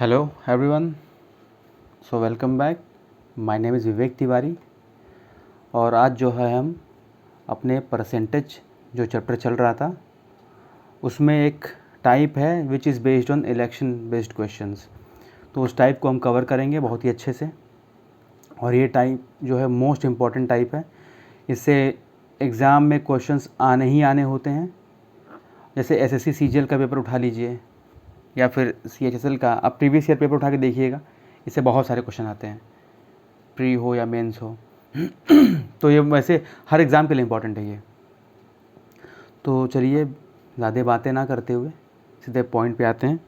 Hello everyone, so welcome back. My name is Vivek Tiwari और आज जो है हम अपने परसेंटेज जो चैप्टर चल रहा था उसमें एक टाइप है which is based on election based questions. तो उस टाइप को हम कवर करेंगे बहुत ही अच्छे से और ये टाइप जो है मोस्ट इम्पॉर्टेंट टाइप है। इससे एग्ज़ाम में क्वेश्चंस आने ही आने होते हैं। जैसे एसएससी सीजीएल का पेपर उठा लीजिए या फिर सीएचएसएल का, आप प्रीवियस ईयर पेपर उठा के देखिएगा, इससे बहुत सारे क्वेश्चन आते हैं, प्री हो या मेंस हो। तो ये वैसे हर एग्ज़ाम के लिए इम्पोर्टेंट है ये। तो चलिए ज़्यादा बातें ना करते हुए सीधे पॉइंट पे आते हैं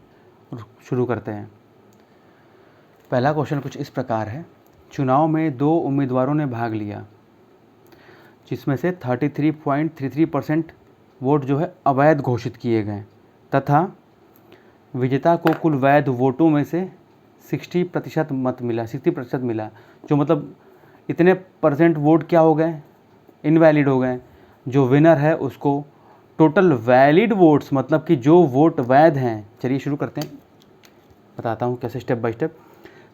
और शुरू करते हैं। पहला क्वेश्चन कुछ इस प्रकार है। चुनाव में 2 उम्मीदवारों ने भाग लिया जिसमें से 33.33% वोट जो है अवैध घोषित किए गए तथा विजेता को कुल वैध वोटों में से 60% मत मिला, 60% मिला। जो मतलब इतने परसेंट वोट क्या हो गए, इनवैलिड हो गए। जो विनर है उसको टोटल वैलिड वोट्स, मतलब कि जो वोट वैध हैं। चलिए शुरू करते हैं, बताता हूँ कैसे स्टेप बाय स्टेप।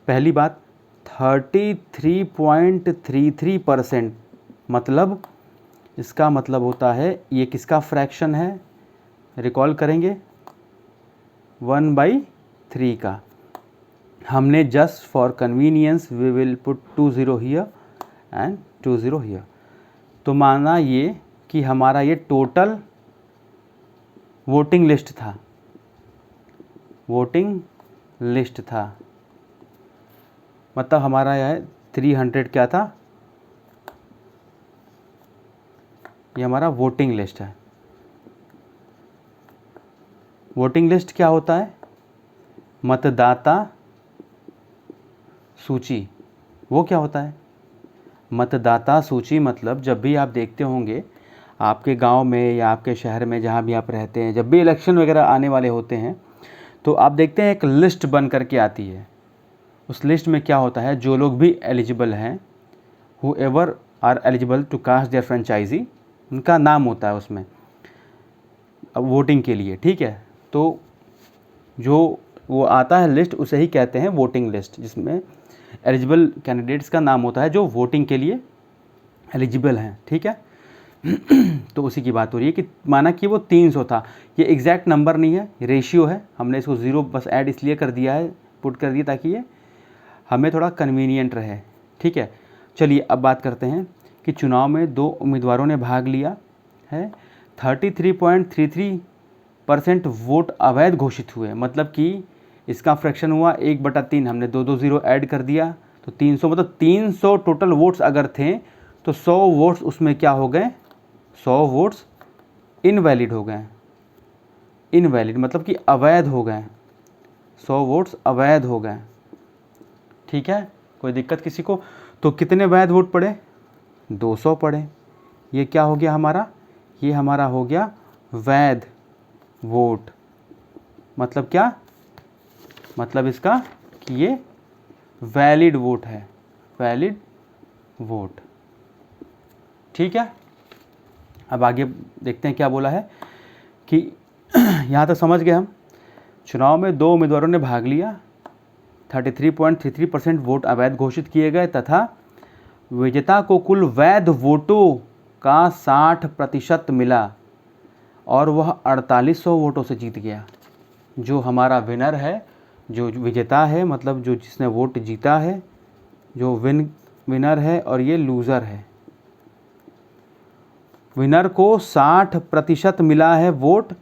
पहली बात 33.33%, मतलब इसका मतलब होता है ये किसका फ्रैक्शन है, रिकॉल करेंगे 1/3 का। हमने just for convenience we will put 20 here and 20 here. तो माना ये कि हमारा ये टोटल वोटिंग लिस्ट था, वोटिंग लिस्ट था, मतलब हमारा यह 300 क्या था, ये हमारा वोटिंग लिस्ट है। वोटिंग लिस्ट क्या होता है, मतदाता सूची। वो क्या होता है, मतदाता सूची। मतलब जब भी आप देखते होंगे आपके गांव में या आपके शहर में जहां भी आप रहते हैं, जब भी इलेक्शन वगैरह आने वाले होते हैं तो आप देखते हैं एक लिस्ट बन करके आती है। उस लिस्ट में क्या होता है, जो लोग भी एलिजिबल हैं, whoever are eligible to cast their franchisee, उनका नाम होता है उसमें वोटिंग के लिए। ठीक है, तो जो वो आता है लिस्ट उसे ही कहते हैं वोटिंग लिस्ट, जिसमें एलिजिबल कैंडिडेट्स का नाम होता है जो वोटिंग के लिए एलिजिबल हैं। ठीक है। तो उसी की बात हो रही है कि माना कि वो 300 था। ये एग्जैक्ट नंबर नहीं है, रेशियो है। हमने इसको 0 बस ऐड इसलिए कर दिया है, पुट कर दिया ताकि ये हमें थोड़ा कन्वीनियंट रहे। ठीक है, चलिए अब बात करते हैं कि चुनाव में 2 उम्मीदवारों ने भाग लिया है। 33.33% वोट अवैध घोषित हुए, मतलब कि इसका फ्रैक्शन हुआ 1/3। हमने 2 0 ऐड कर दिया तो 300, मतलब 300 टोटल वोट्स अगर थे तो 100 वोट्स उसमें क्या हो गए, 100 वोट्स इनवैलिड हो गए। इनवैलिड मतलब कि अवैध हो गए, 100 वोट्स अवैध हो गए। ठीक है, कोई दिक्कत किसी को? तो कितने वैध वोट पड़े, 200 पड़े। ये क्या हो गया हमारा, ये हमारा हो गया वैध वोट। मतलब क्या, मतलब इसका कि ये वैलिड वोट है, वैलिड वोट। ठीक है, अब आगे देखते हैं क्या बोला है कि यहाँ तक समझ गए हम। चुनाव में 2 उम्मीदवारों ने भाग लिया, 33.33% वोट अवैध घोषित किए गए तथा विजेता को कुल वैध वोटों का 60% मिला और वह 4800 वोटों से जीत गया। जो हमारा विनर है, जो विजेता है, मतलब जो जिसने वोट जीता है, जो विनर है और ये लूज़र है। विनर को 60% मिला है वोट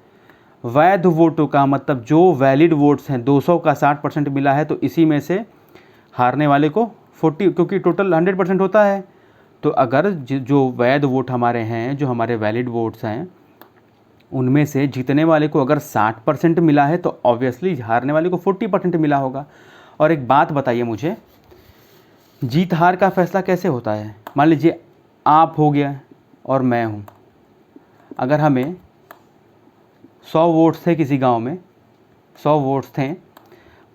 वैध वोटों का, मतलब जो वैलिड वोट्स हैं 200 का 60% मिला है। तो इसी में से हारने वाले को 40, क्योंकि टोटल 100% होता है। तो अगर जो वैध वोट हमारे हैं, जो हमारे वैलिड वोट्स हैं, उनमें से जीतने वाले को अगर 60% मिला है तो ऑब्वियसली हारने वाले को 40% मिला होगा। और एक बात बताइए मुझे, जीत हार का फैसला कैसे होता है? मान लीजिए आप हो गया और मैं हूँ, अगर हमें 100 वोट्स थे किसी गांव में, 100 वोट्स थे,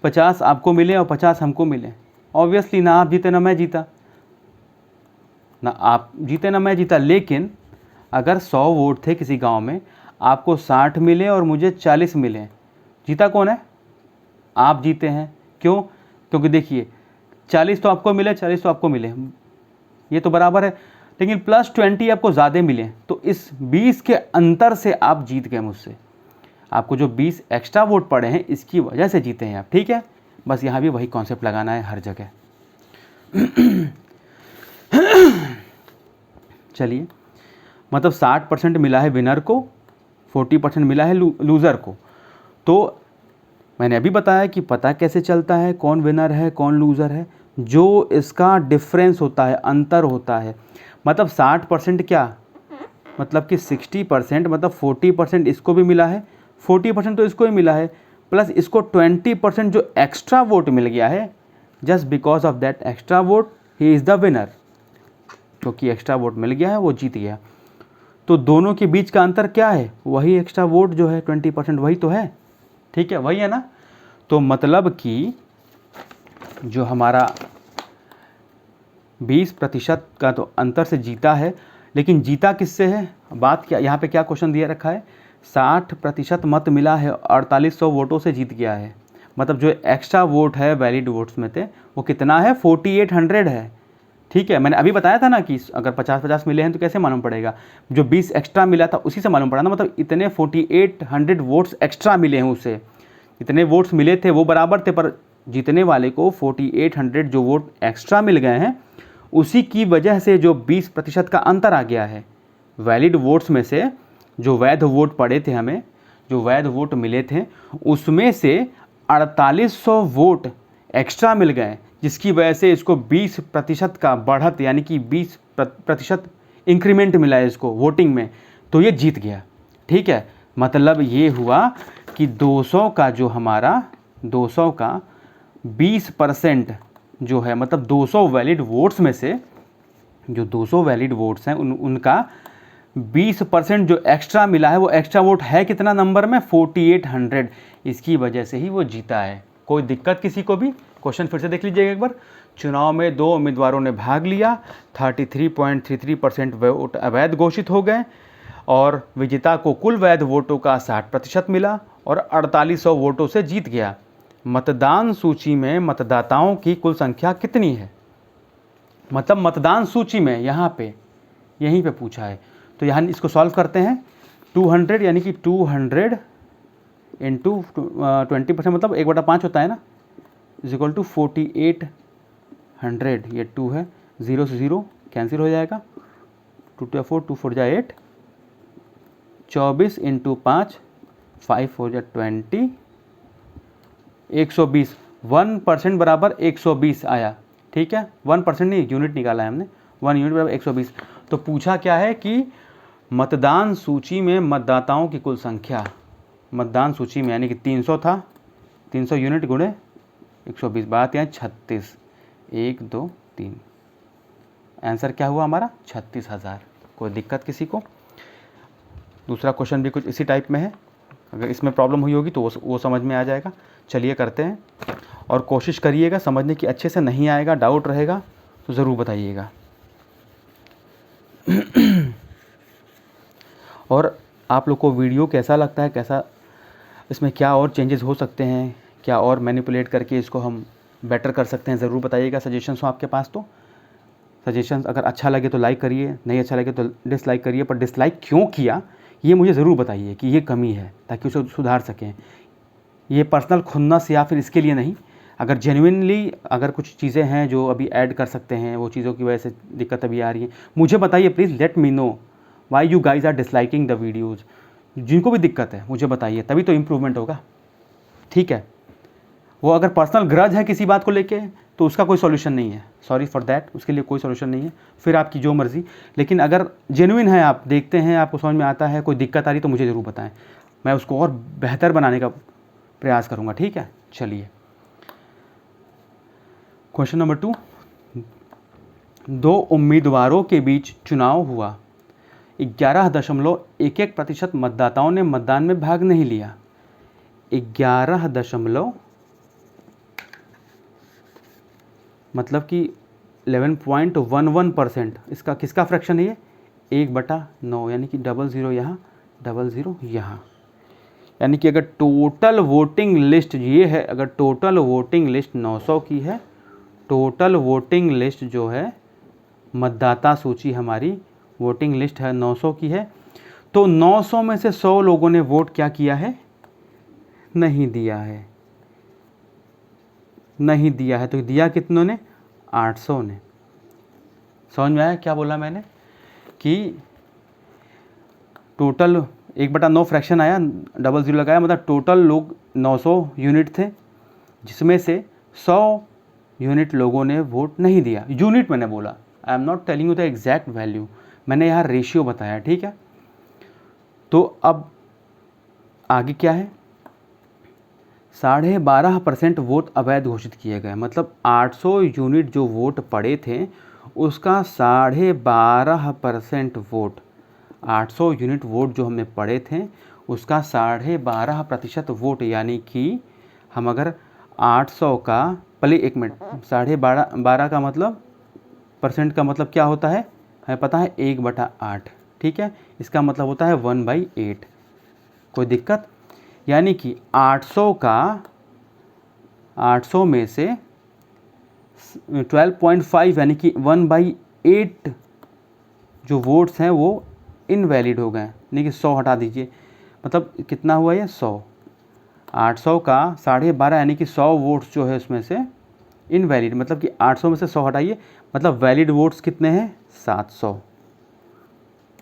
50 आपको मिले और 50 हमको मिले, ऑब्वियसली ना आप जीते ना मैं जीता, ना आप जीते ना मैं जीता। लेकिन अगर 100 वोट थे किसी गांव में, आपको 60 मिले और मुझे 40 मिले, जीता कौन है? आप जीते हैं। क्यों? क्योंकि देखिए 40 तो आपको मिले, 40 तो आपको मिले, ये तो बराबर है, लेकिन +20 आपको ज़्यादा मिले, तो इस 20 के अंतर से आप जीत गए मुझसे। आपको जो 20 एक्स्ट्रा वोट पड़े हैं इसकी वजह से जीते हैं आप, ठीक है। बस यहाँ भी वही कॉन्सेप्ट लगाना है हर जगह। चलिए, मतलब 60% मिला है विनर को, 40% मिला है लूज़र को। तो मैंने अभी बताया कि पता कैसे चलता है कौन विनर है कौन लूज़र है, जो इसका डिफरेंस होता है, अंतर होता है। मतलब 60% क्या, मतलब कि 60%, मतलब 40% इसको भी मिला है, 40% तो इसको ही मिला है, प्लस इसको 20% जो एक्स्ट्रा वोट मिल गया है, just because of that extra vote he is the winner. क्योंकि एक्स्ट्रा वोट मिल गया है वो जीत गया। तो दोनों के बीच का अंतर क्या है? वही एक्स्ट्रा वोट जो है 20%, वही तो है, ठीक है, वही है ना। तो मतलब कि जो हमारा 20% का तो अंतर से जीता है, लेकिन जीता किससे है? बात क्या यहाँ पे क्या क्वेश्चन दिया रखा है? 60% मत मिला है, 4800 वोटों से जीत गया है। मतलब जो एक्स्ट्रा वोट है वैलिड वोट्स में थे वो कितना है? 4800 है, ठीक है। मैंने अभी बताया था ना कि अगर 50-50 मिले हैं तो कैसे मालूम पड़ेगा? जो 20 एक्स्ट्रा मिला था उसी से मालूम पड़ा ना। मतलब इतने 4800 वोट्स एक्स्ट्रा मिले हैं उसे, इतने वोट्स मिले थे वो बराबर थे, पर जीतने वाले को 4800 जो वोट एक्स्ट्रा मिल गए हैं, उसी की वजह से जो 20% का अंतर आ गया है। वैलिड वोट्स में से जो वैध वोट पड़े थे हमें, जो वैध वोट मिले थे, उसमें से 4800 वोट एक्स्ट्रा मिल गए, जिसकी वजह से इसको 20% का बढ़त, यानी कि 20% इंक्रीमेंट मिला है इसको वोटिंग में, तो ये जीत गया, ठीक है। मतलब ये हुआ कि 200 का जो हमारा 200 का 20% जो है, मतलब 200 वैलिड वोट्स में से जो 200 वैलिड वोट्स हैं उनका 20% जो एक्स्ट्रा मिला है, वो एक्स्ट्रा वोट है कितना नंबर में? 4800। इसकी वजह से ही वो जीता है। कोई दिक्कत किसी को भी? क्वेश्चन फिर से देख लीजिएगा एक बार। चुनाव में 2 उम्मीदवारों ने भाग लिया, 33.33% वोट अवैध घोषित हो गए और विजेता को कुल वैध वोटों का 60% मिला और 4800 वोटों से जीत गया। मतदान सूची में मतदाताओं की कुल संख्या कितनी है? मतलब मतदान सूची में यहाँ पे यहीं पे पूछा है, तो यहाँ इसको सॉल्व करते हैं। 200 यानी कि 200 इंटू 20%, मतलब 1/5 होता है ना, इज इक्वल टू 4800। ये 2 है, 0 से 0 कैंसिल हो जाएगा, 2 2 4, 2 4 जा 8, 24 इंटू 5, 5 4 जा 20, 120। 1% बराबर 120 आया, ठीक है। 1% नहीं, यूनिट निकाला है हमने, 1 यूनिट बराबर 120। तो पूछा क्या है कि मतदान सूची में मतदाताओं की कुल संख्या, मतदान सूची में यानी कि 300 था, 300 यूनिट गुणे 120, बात यहाँ 36, 1 2 3, आंसर क्या हुआ हमारा? 36,000। कोई दिक्कत किसी को? दूसरा क्वेश्चन भी कुछ इसी टाइप में है, अगर इसमें प्रॉब्लम हुई होगी तो वो समझ में आ जाएगा। चलिए करते हैं, और कोशिश करिएगा समझने की, अच्छे से नहीं आएगा, डाउट रहेगा तो ज़रूर बताइएगा। और आप लोग को वीडियो कैसा लगता है, कैसा इसमें क्या और चेंजेस हो सकते हैं, क्या और मैनिपुलेट करके इसको हम बेटर कर सकते हैं, ज़रूर बताइएगा। सजेशंस हो आपके पास तो सजेशंस, अगर अच्छा लगे तो लाइक करिए, नहीं अच्छा लगे तो डिसलाइक करिए, पर डिसलाइक क्यों किया ये मुझे ज़रूर बताइए कि ये कमी है, ताकि उसे सुधार सकें। ये पर्सनल खुन्नस या फिर इसके लिए नहीं, अगर जेन्युइनली अगर कुछ चीज़ें हैं जो अभी ऐड कर सकते हैं, वो चीज़ों की वजह से दिक्कत अभी आ रही है, मुझे बताइए please. Let me know why you guys are disliking the videos. जिनको भी दिक्कत है मुझे बताइए, तभी तो इम्प्रूवमेंट होगा, ठीक है। वो अगर पर्सनल ग्रज है किसी बात को लेके तो उसका कोई सॉल्यूशन नहीं है, सॉरी फॉर दैट, उसके लिए कोई सॉल्यूशन नहीं है, फिर आपकी जो मर्ज़ी। लेकिन अगर जेन्युइन है, आप देखते हैं, आपको समझ में आता है, कोई दिक्कत आ रही तो मुझे ज़रूर बताएं, मैं उसको और बेहतर बनाने का प्रयास करूँगा, ठीक है। चलिए क्वेश्चन नंबर 2। 2 उम्मीदवारों के बीच चुनाव हुआ, 11.11% मतदाताओं ने मतदान में भाग नहीं लिया। 11 मतलब कि 11.11%, इसका किसका फ्रैक्शन है ये? 1/9, यानी कि 00 यहाँ, 00 यहाँ, यानी कि अगर टोटल वोटिंग लिस्ट ये है, अगर टोटल वोटिंग लिस्ट 900 की है, टोटल वोटिंग लिस्ट जो है मतदाता सूची हमारी वोटिंग लिस्ट है 900 की है, तो 900 में से 100 लोगों ने वोट क्या किया है, नहीं दिया है, नहीं दिया है। तो दिया कितनों ने, 800 ने। समझ में आया क्या बोला मैंने, कि टोटल 1/9 फ्रैक्शन आया, 00 लगाया, मतलब टोटल लोग 900 यूनिट थे, जिसमें से 100 यूनिट लोगों ने वोट नहीं दिया। यूनिट मैंने बोला, I am not telling you the exact value, मैंने यहाँ रेशियो बताया, ठीक है। तो अब आगे क्या है, 12.5% वोट अवैध घोषित किए गए, मतलब 800 यूनिट जो वोट पड़े थे उसका 12.5% वोट, 800 यूनिट वोट जो हमने पड़े थे उसका 12.5% वोट, यानी कि हम अगर 800 का, पहले 1 मिनट, 12.5 का मतलब, परसेंट का मतलब क्या होता है, हमें पता है 1/8, ठीक है, इसका मतलब होता है 1/8। कोई दिक्कत, यानी कि 800 में से 12.5 यानी कि 1/8 जो वोट्स हैं वो इनवैलिड हो गए, यानी कि 100 हटा दीजिए, मतलब कितना हुआ ये 100, 800 का 12.5 यानी कि 100 वोट्स जो है उसमें से इनवैलिड, मतलब कि 800 में से 100 हटाइए, मतलब वैलिड वोट्स कितने हैं, 700,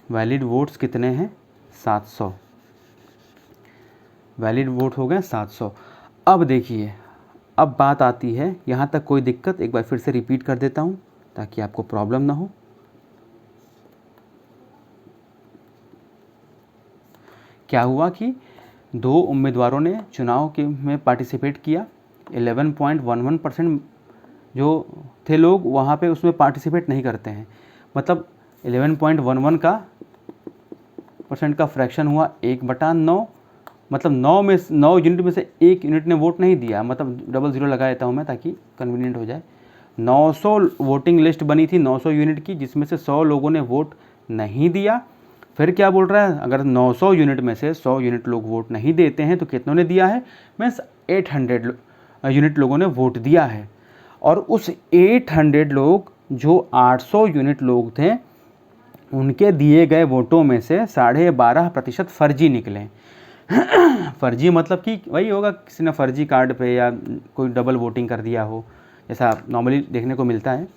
वैलिड वोट्स कितने हैं, 700, वैलिड वोट हो गए 700। अब देखिए, अब बात आती है, यहाँ तक कोई दिक्कत, एक बार फिर से रिपीट कर देता हूँ ताकि आपको प्रॉब्लम ना हो। क्या हुआ कि 2 उम्मीदवारों ने चुनाव के में पार्टिसिपेट किया, 11.11% जो थे लोग वहाँ पे उसमें पार्टिसिपेट नहीं करते हैं, मतलब 11.11 का परसेंट का फ्रैक्शन हुआ 1/9, मतलब 9 यूनिट में से 1 यूनिट ने वोट नहीं दिया, मतलब 00 लगा देता हूँ मैं ताकि कन्वीनियंट हो जाए। 900 वोटिंग लिस्ट बनी थी 900 यूनिट की, जिसमें से 100 लोगों ने वोट नहीं दिया। फिर क्या बोल रहा है, अगर 900 यूनिट में से 100 यूनिट लोग वोट नहीं देते हैं तो कितनों ने दिया है, मीन्स 800 यूनिट लोगों ने वोट दिया है। और उस 800 लोग जो 800 यूनिट लोग थे उनके दिए गए वोटों में से 12.5% फर्जी निकले। फर्जी मतलब कि वही होगा, किसी ने फर्जी कार्ड पे या कोई डबल वोटिंग कर दिया हो, जैसा नॉर्मली देखने को मिलता है।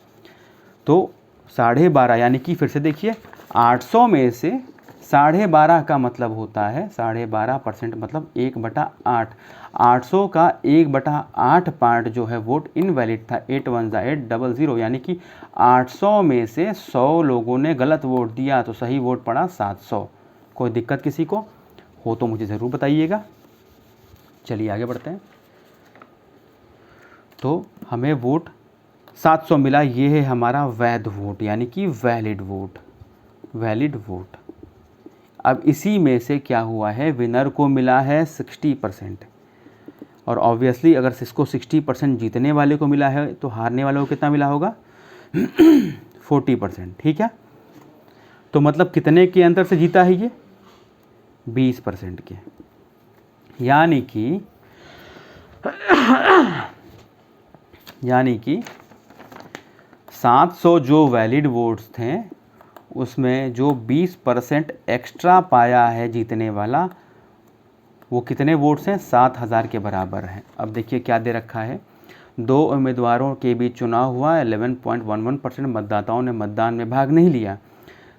तो 12.5 यानी कि फिर से देखिए, 800 में से 12.5 का मतलब होता है 12.5% मतलब 1/8, 800 का 1/8 पार्ट जो है वोट इनवैलिड था, 8 1 8 00, यानी कि 800 में से 100 लोगों ने गलत वोट दिया तो सही वोट पड़ा 700। कोई दिक्कत किसी को हो तो मुझे ज़रूर बताइएगा। चलिए आगे बढ़ते हैं। तो हमें वोट 700 मिला, ये है हमारा वैध वोट, यानी कि वैलिड वोट, वैलिड वोट। अब इसी में से क्या हुआ है, विनर को मिला है 60%, और ऑब्वियसली अगर इसको 60% जीतने वाले को मिला है तो हारने वाले को कितना मिला होगा 40%, ठीक है। तो मतलब कितने के अंतर से जीता है ये, 20% के, यानी कि 700 जो वैलिड वोट्स थे उसमें जो 20% एक्स्ट्रा पाया है जीतने वाला, वो कितने वोट्स हैं, 7000 के बराबर हैं। अब देखिए क्या दे रखा है, 2 उम्मीदवारों के बीच चुनाव हुआ, 11.11% मतदाताओं ने मतदान में भाग नहीं लिया,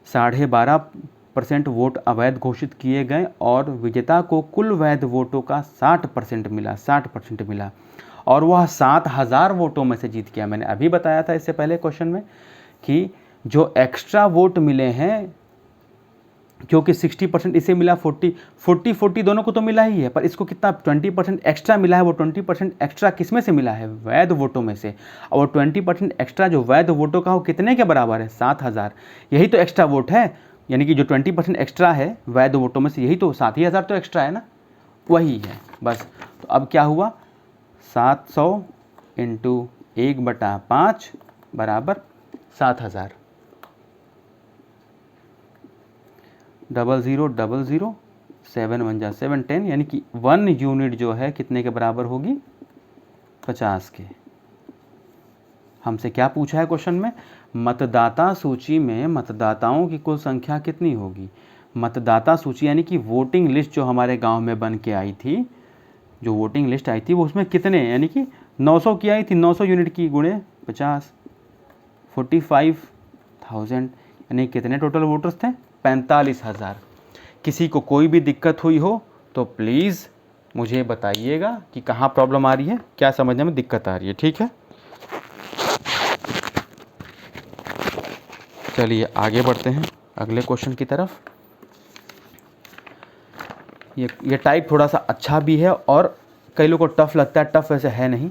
12.5% वोट अवैध घोषित किए गए और विजेता को कुल वैध वोटों का 60% मिला, 60% मिला, और वह 7000 वोटों में से जीत गया। मैंने अभी बताया था इससे पहले क्वेश्चन में कि जो एक्स्ट्रा वोट मिले हैं, क्योंकि 60% इसे मिला, 40 दोनों को तो मिला ही है, पर इसको कितना 20% एक्स्ट्रा मिला है, वो 20% एक्स्ट्रा किस में से मिला है, वैध वोटों में से, और 20% एक्स्ट्रा जो वैध वोटों का वो कितने के बराबर है, 7000। यही तो एक्स्ट्रा वोट है, यानी कि जो 20% एक्स्ट्रा है वैध वोटों में से, यही तो 7000 तो एक्स्ट्रा है ना, वही है बस। तो अब क्या हुआ, 700 × 1/5 बराबर 7000, 0000 7 × 1 = 7, 10, यानी कि 1 यूनिट जो है कितने के बराबर होगी? 50 के। हमसे क्या पूछा है क्वेश्चन में? मतदाता सूची में मतदाताओं की कुल संख्या कितनी होगी? मतदाता सूची यानी कि वोटिंग लिस्ट जो हमारे गांव में बन के आई थी, जो वोटिंग लिस्ट आई थी वो उसमें कितने, यानी कि 900 की आई थी, 900 यूनिट की गुणे 50, 45,000, यानी कितने टोटल वोटर्स थे? 45,000। किसी को कोई भी दिक्कत हुई हो तो प्लीज़ मुझे बताइएगा कि कहाँ प्रॉब्लम आ रही है, क्या समझने में दिक्कत आ रही है, ठीक है? चलिए आगे बढ़ते हैं अगले क्वेश्चन की तरफ। ये टाइप थोड़ा सा अच्छा भी है और कई लोगों को टफ़ लगता है, टफ़ वैसे है नहीं।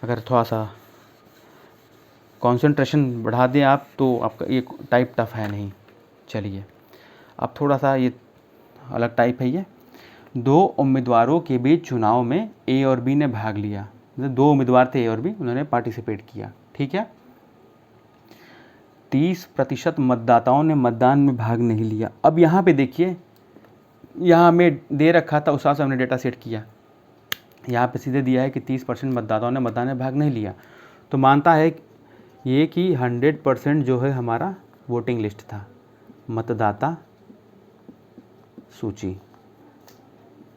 अगर थोड़ा सा कंसंट्रेशन बढ़ा दें आप तो आपका ये टाइप टफ़ है नहीं। चलिए अब थोड़ा सा ये अलग टाइप है। ये 2 उम्मीदवारों के बीच चुनाव में ए और बी ने भाग लिया, मतलब 2 उम्मीदवार थे ए और बी, उन्होंने पार्टिसिपेट किया, ठीक है। 30% मतदाताओं ने मतदान में भाग नहीं लिया। अब यहाँ पे देखिए, यहाँ हमें दे रखा था उस हिसाब से हमने डेटा सेट किया। यहाँ पे सीधे दिया है कि 30% मतदाताओं ने मतदान में भाग नहीं लिया, तो मानता है ये कि 100% जो है हमारा वोटिंग लिस्ट था, मतदाता सूची,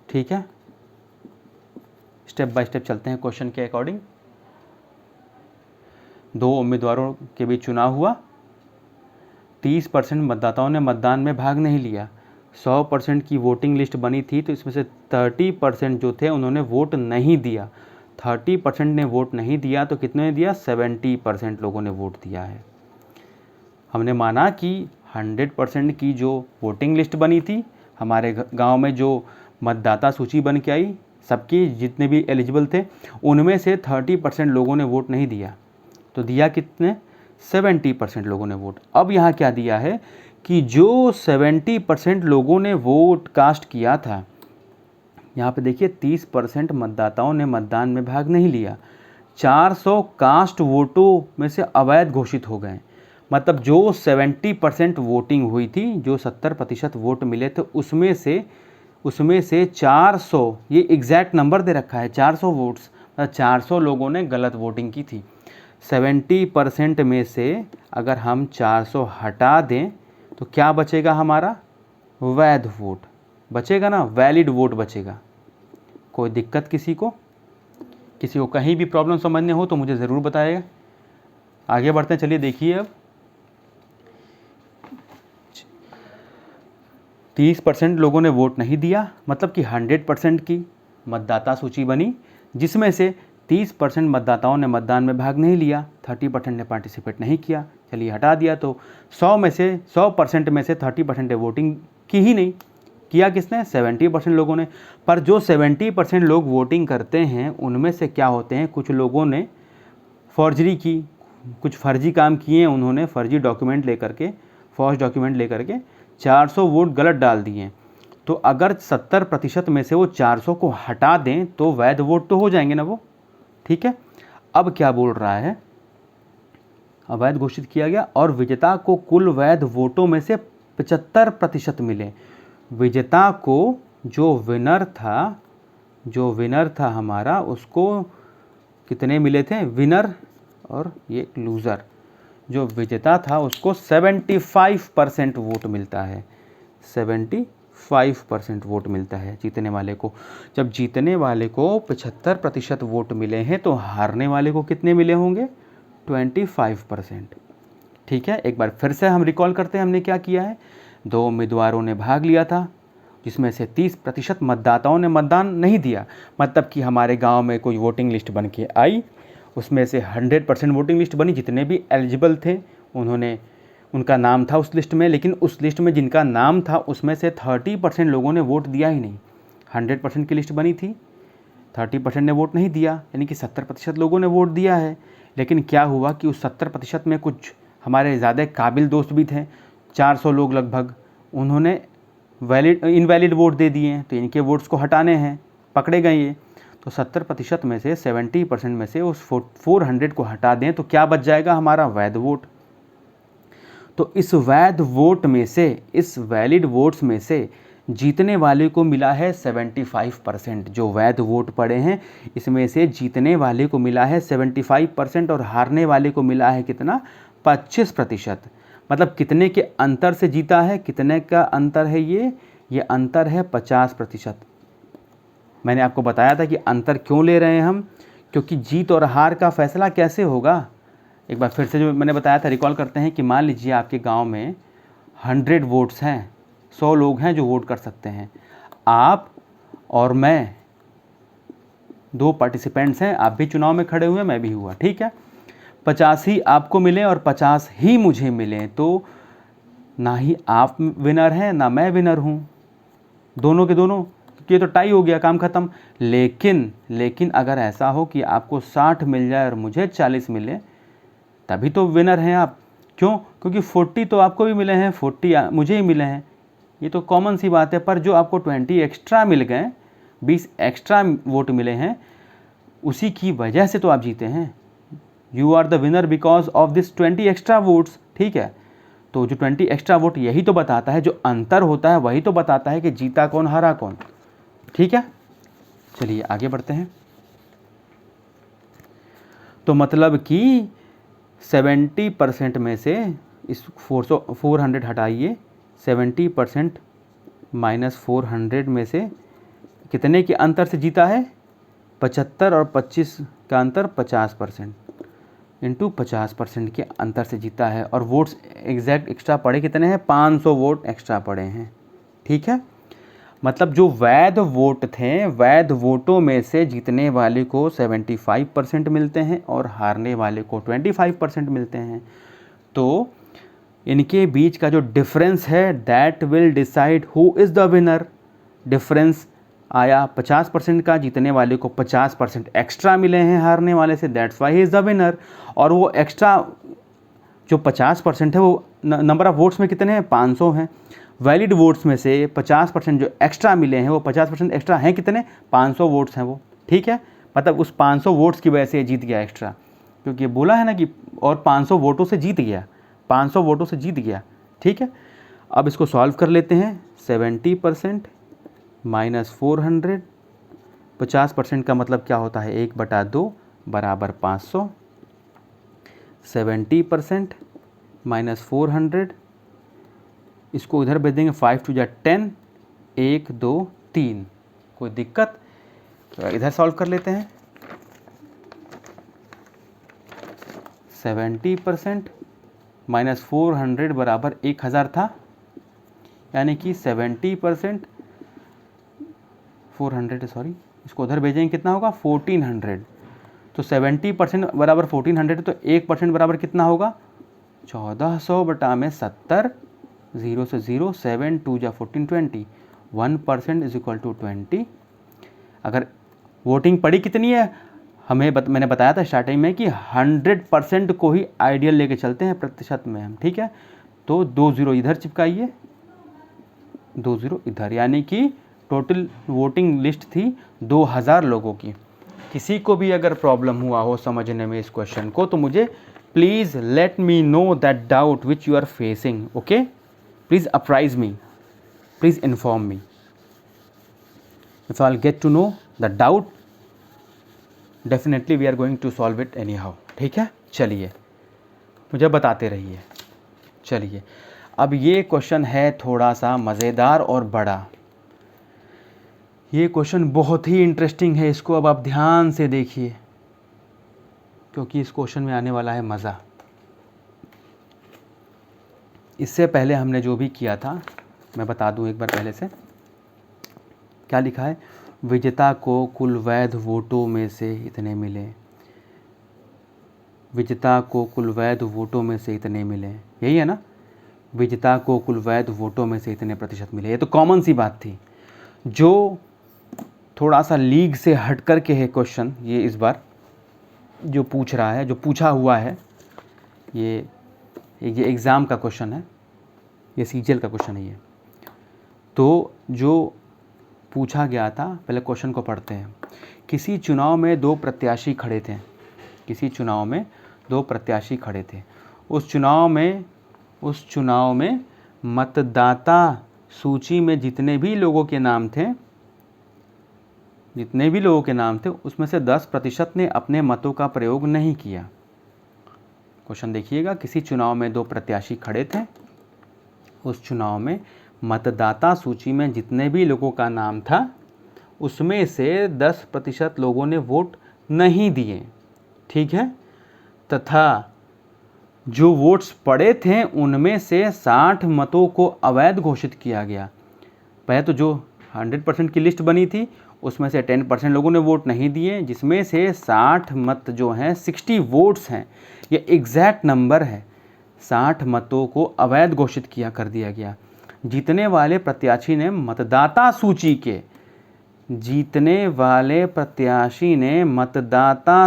ठीक है। स्टेप बाय स्टेप चलते हैं क्वेश्चन के अकॉर्डिंग। 2 उम्मीदवारों के बीच चुनाव हुआ, 30% मतदाताओं ने मतदान में भाग नहीं लिया। 100% की वोटिंग लिस्ट बनी थी, तो इसमें से 30% जो थे उन्होंने वोट नहीं दिया। 30% ने वोट नहीं दिया तो कितने ने दिया? 70% लोगों ने वोट दिया है। हमने माना कि 100% की जो वोटिंग लिस्ट बनी थी, हमारे गांव में जो मतदाता सूची बन के आई, सबके जितने भी एलिजिबल थे, उनमें से 30% लोगों ने वोट नहीं दिया, तो दिया कितने? 70% लोगों ने वोट। अब यहाँ क्या दिया है कि जो 70% लोगों ने वोट कास्ट किया था, यहाँ पे देखिए 30% मतदाताओं ने मतदान में भाग नहीं लिया। 400 कास्ट वोटों में से अवैध घोषित हो गए। मतलब जो 70% वोटिंग हुई थी, जो 70% वोट मिले थे, उसमें से 400, ये एग्जैक्ट नंबर दे रखा है, 400 वोट्स, मतलब 400 लोगों ने गलत वोटिंग की थी। 70% में से अगर हम 400 हटा दें तो क्या बचेगा हमारा? वैध वोट बचेगा ना, वैलिड वोट बचेगा। कोई दिक्कत किसी को कहीं भी प्रॉब्लम समझने हो तो मुझे ज़रूर बताइएगा। आगे बढ़ते हैं, चलिए देखिए अब 30% लोगों ने वोट नहीं दिया, मतलब कि 100% की मतदाता सूची बनी, जिसमें से 30% मतदाताओं ने मतदान में भाग नहीं लिया, 30% ने पार्टिसिपेट नहीं किया। चलिए हटा दिया, तो 100% में से 30% ने वोटिंग की ही नहीं। किया किसने? 70% लोगों ने। पर जो 70% लोग वोटिंग करते हैं, उनमें से क्या होते हैं, कुछ लोगों ने फॉर्जरी की, कुछ फर्जी काम किए, उन्होंने फर्जी डॉक्यूमेंट लेकर के, फॉल्स डॉक्यूमेंट लेकर के 400 वोट गलत डाल दिए। तो अगर 70% में से वो 400 को हटा दें तो वैध वोट तो हो जाएंगे ना वो, ठीक है। अब क्या बोल रहा है? अवैध घोषित किया गया और विजेता को कुल वैध वोटों में से 75% मिले। विजेता को जो विनर था हमारा, उसको कितने मिले थे? विनर और ये लूज़र, जो विजेता था उसको 75% वोट मिलता है। 75% वोट मिलता है जीतने वाले को। जब जीतने वाले को 75% वोट मिले हैं तो हारने वाले को कितने मिले होंगे? 25%, ठीक है। एक बार फिर से हम रिकॉल करते हैं हमने क्या किया है। 2 उम्मीदवारों ने भाग लिया था, जिसमें से 30% मतदाताओं ने मतदान नहीं दिया। मतलब कि हमारे गांव में कोई वोटिंग लिस्ट बन के आई, उसमें से 100% वोटिंग लिस्ट बनी, जितने भी एलिजिबल थे उनका नाम था उस लिस्ट में, लेकिन उस लिस्ट में जिनका नाम था उसमें से 30% लोगों ने वोट दिया ही नहीं। 100% की लिस्ट बनी थी, 30% ने वोट नहीं दिया, यानी कि 70% लोगों ने वोट दिया है। लेकिन क्या हुआ कि उस 70% में कुछ हमारे ज़्यादा काबिल दोस्त भी थे, 400 लोग लगभग, उन्होंने इनवैलिड वोट दे दिए, तो इनके वोट्स को हटाने हैं, पकड़े गए ये। तो 70% में से 70% में से उस 400 को हटा दें तो क्या बच जाएगा? हमारा वैध वोट। तो इस वैध वोट में से, इस वैलिड वोट्स में से जीतने वाले को मिला है 75%। जो वैध वोट पड़े हैं इसमें से जीतने वाले को मिला है 75% और हारने वाले को मिला है कितना, 25%। मतलब कितने के अंतर से जीता है, कितने का अंतर है ये अंतर है 50%। मैंने आपको बताया था कि अंतर क्यों ले रहे हैं हम, क्योंकि जीत और हार का फैसला कैसे होगा। एक बार फिर से जो मैंने बताया था रिकॉल करते हैं कि मान लीजिए आपके गांव में 100 वोट्स हैं, 100 लोग हैं जो वोट कर सकते हैं। आप और मैं 2 पार्टिसिपेंट्स हैं, आप भी चुनाव में खड़े हुए, मैं भी हुआ, ठीक है। 50 ही आपको मिले और 50 ही मुझे मिले, तो ना ही आप विनर हैं ना मैं विनर हूँ, दोनों के दोनों, ये तो टाई हो गया, काम ख़त्म। लेकिन अगर ऐसा हो कि आपको 60 मिल जाए और मुझे 40 मिले, तभी तो विनर हैं आप। क्यों? क्योंकि 40 तो आपको भी मिले हैं, 40 मुझे ही मिले हैं, ये तो कॉमन सी बात है। पर जो आपको 20 एक्स्ट्रा मिल गए, 20 एक्स्ट्रा वोट मिले हैं, उसी की वजह से तो आप जीते हैं। You are the winner because of this 20 extra votes, ठीक है। तो जो 20 एक्स्ट्रा वोट यही तो बताता है, जो अंतर होता है वही तो बताता है कि जीता कौन हारा कौन, ठीक है। चलिए आगे बढ़ते हैं। तो मतलब कि 70% में से इस 400 हटाइए, 70% माइनस 400 में से कितने के अंतर से जीता है, 75 और 25 का अंतर 50% इंटू 50% के अंतर से जीता है। और वोट्स एग्जैक्ट एक्स्ट्रा पड़े कितने हैं, 500 वोट एक्स्ट्रा पड़े हैं, ठीक है। मतलब जो वैध वोट थे, वैध वोटों में से जीतने वाले को 75% मिलते हैं और हारने वाले को 25% मिलते हैं। तो इनके बीच का जो डिफरेंस है that will decide who is the winner. Difference आया 50% का, जीतने वाले को 50% एक्स्ट्रा मिले हैं हारने वाले से, that's why he is the winner. और वो एक्स्ट्रा जो 50% है वो नंबर ऑफ वोट्स में कितने हैं, 500 हैं। वैलिड वोट्स में से 50% जो एक्स्ट्रा मिले हैं वो 50% एक्स्ट्रा हैं कितने, 500 वोट्स हैं वो, ठीक है। मतलब उस 500 वोट्स की वजह से जीत गया एक्स्ट्रा, क्योंकि ये बोला है ना कि और 500 वोटों से जीत गया, 500 वोटों से जीत गया, ठीक है। अब इसको सॉल्व कर लेते हैं। 70% माइनस 400, 50% का मतलब क्या होता है, 1/2 बराबर 500। 70% माइनस 400, इसको इधर भेज देंगे, 5 2 जा 10, 1 2 3, कोई दिक्कत? तो इधर सॉल्व कर लेते हैं। 70% माइनस 400 बराबर 1000 था, यानी कि 70% 400 सॉरी, इसको उधर भेजेंगे कितना होगा, 1400। तो 70% बराबर 1400, तो 1% बराबर कितना होगा, 1400 बटा में 70, 0 से 0, 7 2 जा 14 20, 1% इज इक्वल टू 20। अगर वोटिंग पड़ी कितनी है हमें मैंने बताया था स्टार्टिंग में कि 100% को ही आइडियल लेके चलते हैं प्रतिशत में हम, ठीक है। तो 2 0 इधर चिपकाइए, 2 0 इधर, यानी कि टोटल वोटिंग लिस्ट थी 2000 लोगों की। किसी को भी अगर प्रॉब्लम हुआ हो समझने में इस क्वेश्चन को, तो मुझे please let me know that doubt which you are facing, okay. Please apprise me, please inform me. If I will get to know the doubt, definitely we are going to solve it anyhow, ठीक है। चलिए मुझे बताते रहिए। चलिए अब ये question है थोड़ा सा मज़ेदार और बड़ा। ये क्वेश्चन बहुत ही इंटरेस्टिंग है, इसको अब आप ध्यान से देखिए, क्योंकि इस क्वेश्चन में आने वाला है मज़ा। इससे पहले हमने जो भी किया था मैं बता दूं एक बार पहले से। क्या लिखा है, विजेता को कुल वैध वोटों में से इतने मिले, विजेता को कुल वैध वोटों में से इतने मिले, यही है ना, विजेता को कुल वैध वोटों में से इतने प्रतिशत मिले। ये तो कॉमन सी बात थी। जो थोड़ा सा लीग से हट कर के है क्वेश्चन, ये इस बार जो पूछ रहा है, जो पूछा हुआ है, ये एग्ज़ाम का क्वेश्चन है, ये सीजीएल का क्वेश्चन है ये। तो जो पूछा गया था, पहले क्वेश्चन को पढ़ते हैं। किसी चुनाव में 2 प्रत्याशी खड़े थे, किसी चुनाव में 2 प्रत्याशी खड़े थे। उस चुनाव में मतदाता सूची में जितने भी लोगों के नाम थे, उसमें से 10% ने अपने मतों का प्रयोग नहीं किया। क्वेश्चन देखिएगा, किसी चुनाव में 2 प्रत्याशी खड़े थे। उस चुनाव में मतदाता सूची में जितने भी लोगों का नाम था उसमें से 10% लोगों ने वोट नहीं दिए, ठीक है, तथा जो वोट्स पड़े थे उनमें से 60 मतों को अवैध घोषित किया गया। पहले तो जो 100% की लिस्ट बनी थी उसमें से 10% लोगों ने वोट नहीं दिए, जिसमें से 60 मत जो हैं, 60 वोट्स हैं, ये एग्जैक्ट नंबर है, 60 मतों को अवैध घोषित कर दिया गया। जीतने वाले प्रत्याशी ने मतदाता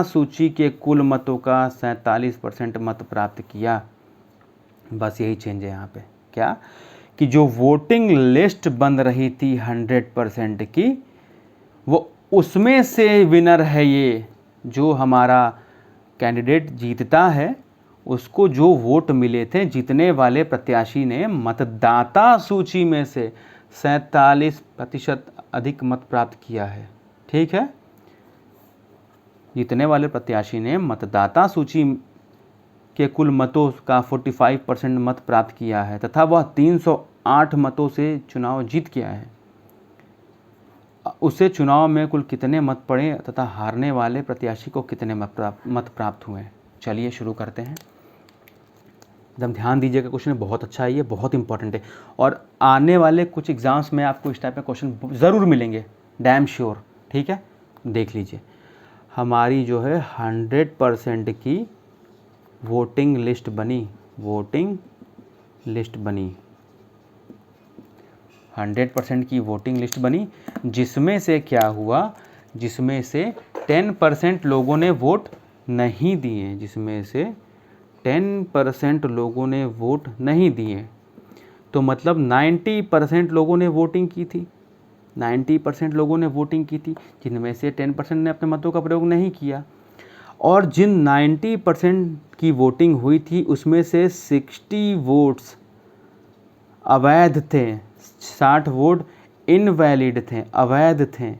सूची के कुल मतों का 47% मत प्राप्त किया। बस यही चेंज है यहाँ पे, क्या कि जो वोटिंग लिस्ट बन रही थी 100% की, वो उसमें से विनर है ये, जो हमारा कैंडिडेट जीतता है उसको जो वोट मिले थे, जीतने वाले प्रत्याशी ने मतदाता सूची में से 47% अधिक मत प्राप्त किया है, ठीक है। जीतने वाले प्रत्याशी ने मतदाता सूची के कुल मतों का 45% मत प्राप्त किया है तथा वह 308 मतों से चुनाव जीत गया है। उसे चुनाव में कुल कितने मत पड़े तथा हारने वाले प्रत्याशी को कितने मत प्राप्त हुए। चलिए शुरू करते हैं। एकदम ध्यान दीजिएगा, क्वेश्चन बहुत अच्छा है, ये बहुत इंपॉर्टेंट है और आने वाले कुछ एग्जाम्स में आपको इस टाइप के क्वेश्चन ज़रूर मिलेंगे, डैम श्योर, ठीक है। देख लीजिए, हमारी जो है 100% की वोटिंग लिस्ट बनी, 100% की वोटिंग लिस्ट बनी, जिसमें से क्या हुआ, जिसमें से 10% लोगों ने वोट नहीं दिए, 10% लोगों ने वोट नहीं दिए, तो मतलब 90% लोगों ने वोटिंग की थी, 90% लोगों ने वोटिंग की थी, जिनमें से 10% ने अपने मतों का प्रयोग नहीं किया। और जिन 90% की वोटिंग हुई थी उसमें से 60 वोट्स अवैध थे, 60 वोट इनवैलिड थे, अवैध थे।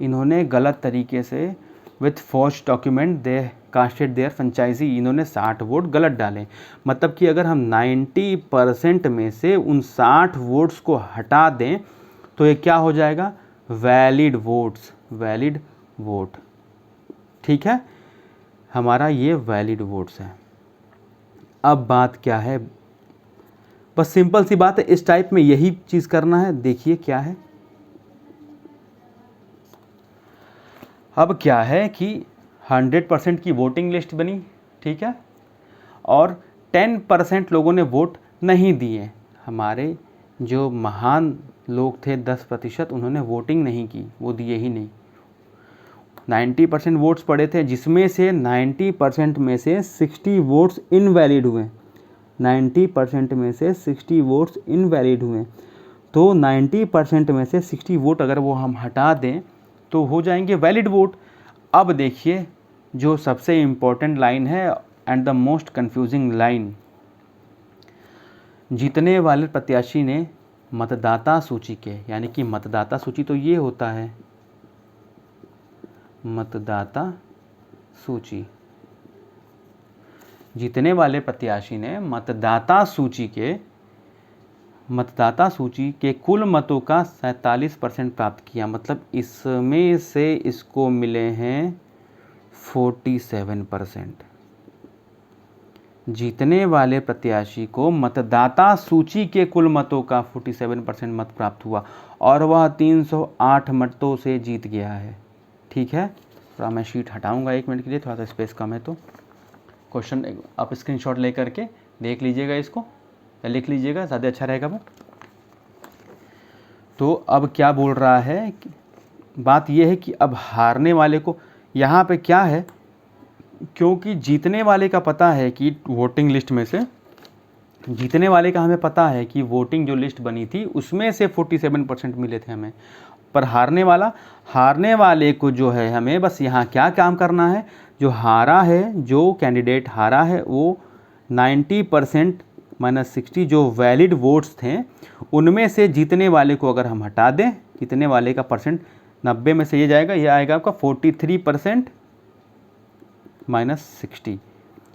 इन्होंने गलत तरीके से with forge document they casted their franchisee, इन्होंने 60 वोट गलत डाले। मतलब कि अगर हम 90% में से उन 60 वोट्स को हटा दें तो ये क्या हो जाएगा, वैलिड वोट, ठीक है, हमारा ये वैलिड वोट्स है। अब बात क्या है, बस सिंपल सी बात है, इस टाइप में यही चीज़ करना है। देखिए क्या है, अब क्या है कि 100% की वोटिंग लिस्ट बनी, ठीक है, और 10% लोगों ने वोट नहीं दिए। हमारे जो महान लोग थे 10%, उन्होंने वोटिंग नहीं की, वो दिए ही नहीं। 90% वोट्स पड़े थे, जिसमें से 90% में से 60 वोट्स इनवैलिड हुए, 90% में से 60 वोट्स इनवैलिड हुए। तो 90% में से 60 वोट अगर वो हम हटा दें तो हो जाएंगे वैलिड वोट। अब देखिए जो सबसे इम्पोर्टेंट लाइन है and the most confusing line, जीतने वाले प्रत्याशी ने मतदाता सूची के, यानी कि मतदाता सूची तो ये होता है मतदाता सूची, जीतने वाले प्रत्याशी ने मतदाता सूची के कुल मतों का 47% प्राप्त किया। मतलब इसमें से इसको मिले हैं 47%। जीतने वाले प्रत्याशी को मतदाता सूची के कुल मतों का 47% मत प्राप्त हुआ और वह 308 मतों से जीत गया है, ठीक है। थोड़ा मैं शीट हटाऊंगा 1 मिनट के लिए, थोड़ा सा स्पेस कम है, तो क्वेश्चन आप स्क्रीनशॉट ले करके देख लीजिएगा इसको या लिख लीजिएगा, ज़्यादा अच्छा रहेगा वो। तो अब क्या बोल रहा है, बात यह है कि अब हारने वाले को यहाँ पे क्या है, क्योंकि जीतने वाले का पता है कि वोटिंग लिस्ट में से, जीतने वाले का हमें पता है कि वोटिंग जो लिस्ट बनी थी उसमें से 47% मिले थे हमें, पर हारने वाले को जो है हमें बस यहाँ क्या काम करना है, जो हारा है, जो कैंडिडेट हारा है वो 90% माइनस 60 जो वैलिड वोट्स थे उनमें से जीतने वाले को अगर हम हटा दें, जीतने वाले का परसेंट 90 में से ये जाएगा, ये आएगा आपका 43% माइनस 60,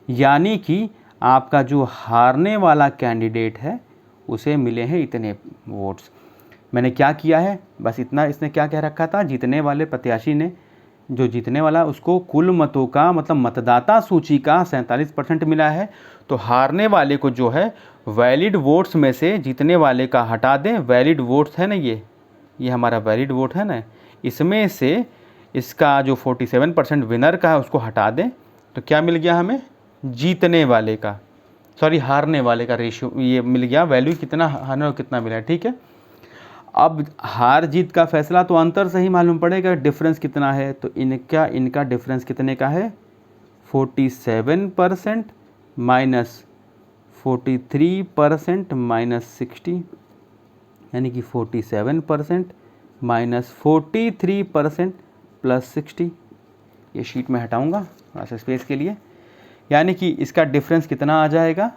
यानी कि आपका जो हारने वाला कैंडिडेट है उसे मिले हैं इतने वोट्स। मैंने क्या किया है, बस इतना, इसने क्या कह रखा था, जीतने वाले प्रत्याशी ने, जो जीतने वाला उसको कुल मतों का मतलब मतदाता सूची का 47% मिला है, तो हारने वाले को जो है वैलिड वोट्स में से जीतने वाले का हटा दें, वैलिड वोट्स है ना, ये हमारा वैलिड वोट है ना, इसमें से इसका जो 47% विनर का है उसको हटा दें, तो क्या मिल गया हमें, जीतने वाले का, सॉरी हारने वाले का रेशियो ये मिल गया, वैल्यू कितना हारने और कितना मिला है। ठीक है, अब हार जीत का फैसला तो अंतर से ही मालूम पड़ेगा, डिफरेंस कितना है, तो इनका डिफरेंस कितने का है, 47% माइनस 43% माइनस 60, यानी कि 47% माइनस 43% प्लस 60। ये शीट में हटाऊंगा थोड़ा सा स्पेस के लिए, यानी कि इसका डिफरेंस कितना आ जाएगा,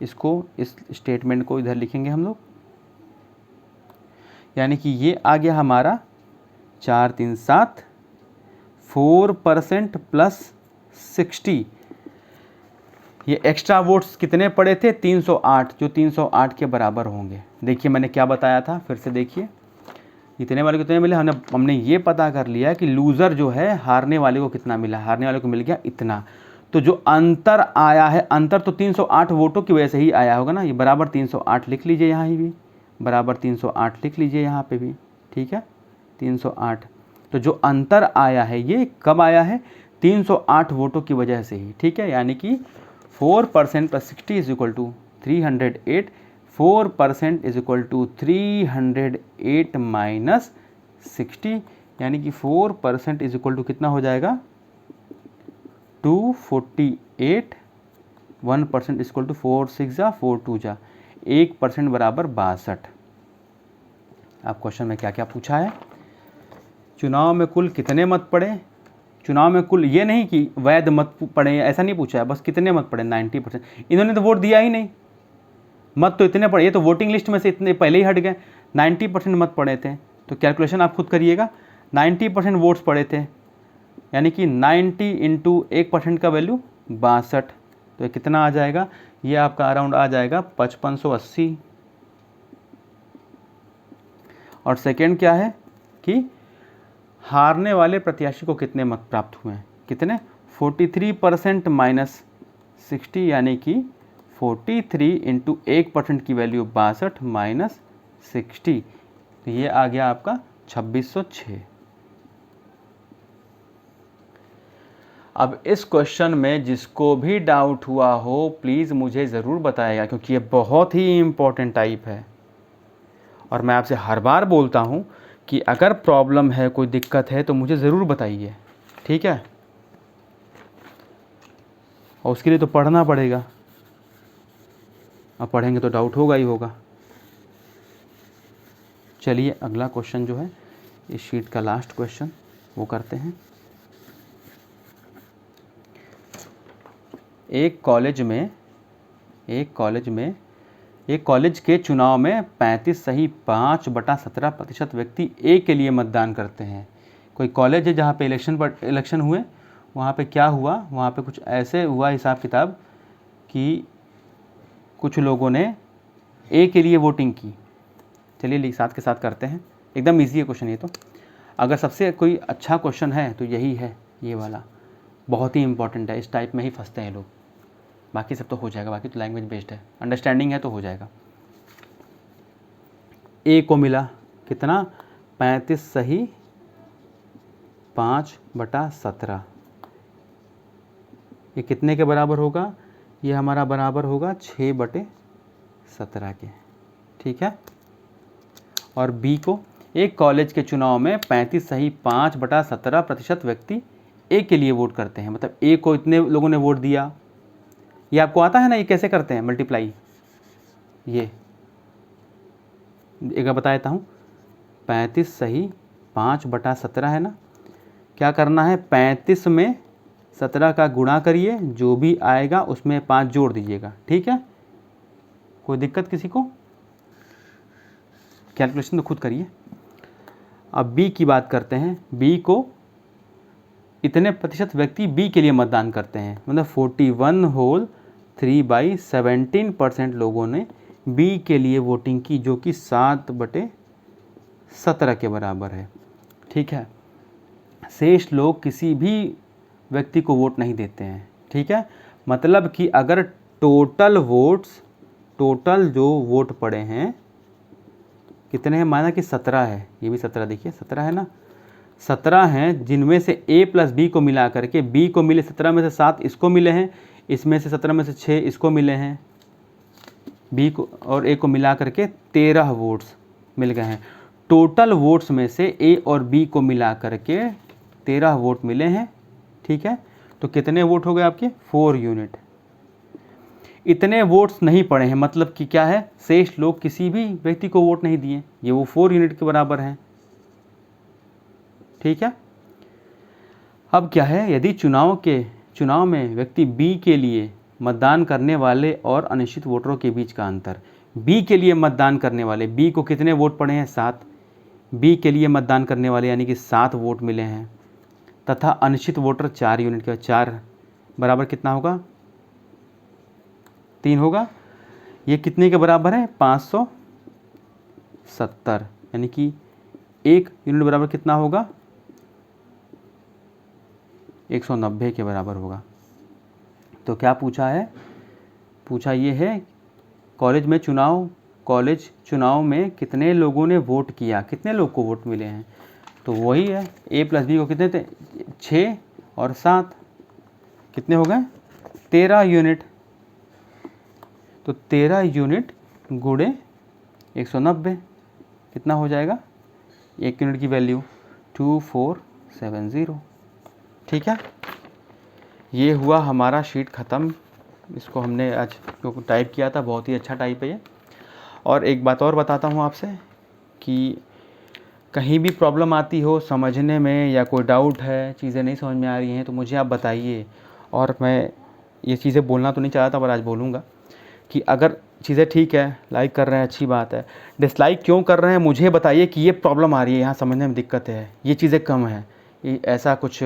इसको, इस स्टेटमेंट को इधर लिखेंगे हम लोग, यानी कि ये आ गया हमारा 4 3 7 4% प्लस 60। ये एक्स्ट्रा वोट्स कितने पड़े थे, 308, जो 308 के बराबर होंगे। देखिए मैंने क्या बताया था, फिर से देखिए, इतने वाले कितने मिले, हमने ये पता कर लिया कि लूज़र जो है हारने वाले को कितना मिला, हारने वाले को मिल गया इतना। तो जो अंतर आया है, अंतर तो 308 वोटों की वजह से ही आया होगा ना, ये बराबर 308 लिख लीजिए, यहाँ ही भी बराबर 308 लिख लीजिए यहाँ पे भी, ठीक है 308। तो जो अंतर आया है ये कब आया है, 308 वोटों की वजह से ही, ठीक है, यानी कि 4% plus 60 is equal to 308, 4% is equal to 308 minus 60, यानी कि 4% इज इक्वल टू कितना हो जाएगा, 248, 1% इज इक्वल टू 4 6 जा 4 2 जा, 1% बराबर 62। अब क्वेश्चन में क्या क्या पूछा है, चुनाव में कुल कितने मत पड़े, चुनाव में कुल, ये नहीं कि वैध मत पड़े, ऐसा नहीं पूछा है, बस कितने मत पड़े, 90%। इन्होंने तो वोट दिया ही नहीं, मत तो इतने पड़े, ये तो वोटिंग लिस्ट में से इतने पहले ही हट गए, 90% मत पड़े थे। तो कैलकुलेशन आप खुद करिएगा, 90% वोट्स पड़े थे, यानी कि 90 इंटू 1% का वैल्यू 62, तो ये कितना आ जाएगा, ये आपका अराउंड आ जाएगा 5580। और सेकेंड क्या है कि हारने वाले प्रत्याशी को कितने मत प्राप्त हुए हैं, कितने, 43% माइनस 60, यानी कि 43 इंटू 1% की वैल्यू 62 माइनस 60, तो ये आ गया आपका 2606। अब इस क्वेश्चन में जिसको भी डाउट हुआ हो प्लीज़ मुझे ज़रूर बताएगा, क्योंकि ये बहुत ही इम्पोर्टेंट टाइप है। और मैं आपसे हर बार बोलता हूँ कि अगर प्रॉब्लम है, कोई दिक्कत है तो मुझे ज़रूर बताइए, ठीक है, और उसके लिए तो पढ़ना पड़ेगा, अब पढ़ेंगे तो डाउट होगा ही होगा। चलिए अगला क्वेश्चन जो है इस शीट का लास्ट क्वेश्चन वो करते हैं। एक कॉलेज के चुनाव में 35 सही 5/17% व्यक्ति ए के लिए मतदान करते हैं। कोई कॉलेज है जहाँ पे इलेक्शन हुए, वहाँ पे क्या हुआ, वहाँ पे कुछ ऐसे हुआ हिसाब किताब कि कुछ लोगों ने ए के लिए वोटिंग की। चलिए साथ के साथ करते हैं, एकदम ईजी है क्वेश्चन ये तो। अगर सबसे कोई अच्छा क्वेश्चन है तो यही है, ये वाला बहुत ही इंपॉर्टेंट है, इस टाइप में ही फंसते हैं लोग, बाकी सब तो हो जाएगा, बाकी तो लैंग्वेज बेस्ड है, अंडरस्टैंडिंग है तो हो जाएगा। ए को मिला कितना, 35 सही 5/17, ये कितने के बराबर होगा, ये हमारा बराबर होगा 6/17 के, ठीक है। और बी को, एक कॉलेज के चुनाव में 35 सही 5/17% व्यक्ति ए के लिए वोट करते हैं, मतलब ए को इतने लोगों ने वोट दिया। ये आपको आता है ना, ये कैसे करते हैं मल्टीप्लाई, ये एक बता देता हूँ, 35 सही 5/17 है ना, क्या करना है, 35 में 17 का गुणा करिए, जो भी आएगा उसमें 5 जोड़ दीजिएगा, ठीक है। कोई दिक्कत किसी को? कैलकुलेशन तो खुद करिए। अब बी की बात करते हैं। बी को इतने प्रतिशत व्यक्ति बी के लिए मतदान करते हैं, मतलब 41/3/17% लोगों ने बी के लिए वोटिंग की, जो कि 7/17 के बराबर है, ठीक है। शेष लोग किसी भी व्यक्ति को वोट नहीं देते हैं, ठीक है। मतलब कि अगर टोटल जो वोट पड़े हैं कितने हैं, माना कि 17 है, ये भी 17 देखिए 17 है ना, 17 हैं, जिनमें से a प्लस बी को मिला करके b को मिले 17 में से 7 इसको मिले हैं, इसमें से 17 में से 6 इसको मिले हैं, b को और a को मिला करके 13 वोट्स मिल गए हैं। टोटल वोट्स में से a और b को मिला करके 13 वोट मिले हैं, ठीक है। तो कितने वोट हो गए आपके? 4 यूनिट। इतने वोट्स नहीं पड़े हैं, मतलब कि क्या है, शेष लोग किसी भी व्यक्ति को वोट नहीं दिए, ये वो 4 यूनिट के बराबर हैं, ठीक है। अब क्या है, यदि चुनाव में व्यक्ति बी के लिए मतदान करने वाले और अनिश्चित वोटरों के बीच का अंतर, बी के लिए मतदान करने वाले, बी को कितने वोट पड़े हैं? 7, बी के लिए मतदान करने वाले यानी कि 7 वोट मिले हैं, तथा अनिश्चित वोटर 4 यूनिट के, 4 बराबर कितना होगा? 3 होगा। ये कितने के बराबर है? 570, यानी कि 1 यूनिट बराबर कितना होगा? 190 के बराबर होगा। तो क्या पूछा है? पूछा ये है कॉलेज चुनाव में कितने लोगों ने वोट किया, कितने लोग को वोट मिले हैं। तो वही है, a प्लस बी को कितने थे? 6 और 7 कितने हो गए? 13 यूनिट। तो 13 यूनिट गुणे 190 कितना हो जाएगा? 1 यूनिट की वैल्यू 2470, ठीक है। ये हुआ हमारा शीट ख़त्म। इसको हमने आज टाइप किया था, बहुत ही अच्छा टाइप है ये। और एक बात और बताता हूँ आपसे कि कहीं भी प्रॉब्लम आती हो समझने में, या कोई डाउट है, चीज़ें नहीं समझ में आ रही हैं, तो मुझे आप बताइए। और मैं ये चीज़ें बोलना तो नहीं चाहता, पर आज बोलूँगा कि अगर चीज़ें ठीक है, लाइक कर रहे हैं अच्छी बात है, डिसलाइक क्यों कर रहे हैं मुझे बताइए कि ये प्रॉब्लम आ रही है, यहाँ समझने में दिक्कत है, ये चीज़ें कम है, ये ऐसा कुछ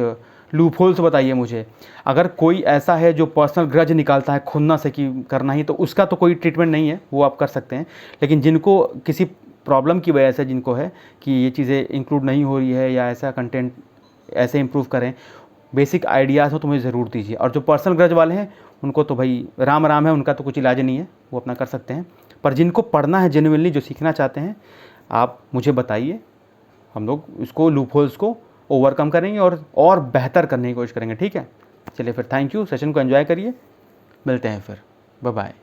लूप होल्स बताइए मुझे। अगर कोई ऐसा है जो पर्सनल ग्रज निकालता है खुन्ना से कि करना ही, तो उसका तो कोई ट्रीटमेंट नहीं है, वो आप कर सकते हैं। लेकिन जिनको किसी प्रॉब्लम की वजह से जिनको है कि ये चीज़ें इंक्लूड नहीं हो रही है, या ऐसा कंटेंट ऐसे इम्प्रूव करें, बेसिक आइडियाज़ हो तो मुझे ज़रूर दीजिए। और जो पर्सनल ग्रज वाले हैं उनको तो भाई राम राम है, उनका तो कुछ इलाज नहीं है, वो अपना कर सकते हैं। पर जिनको पढ़ना है जेन्युइनली, जो सीखना चाहते हैं, आप मुझे बताइए, हम लोग इसको लूप होल्स को ओवरकम करेंगे और बेहतर करने की कोशिश करेंगे, ठीक है। चलिए फिर, थैंक यू, सेशन को एंजॉय करिए, मिलते हैं फिर, बाय बाय।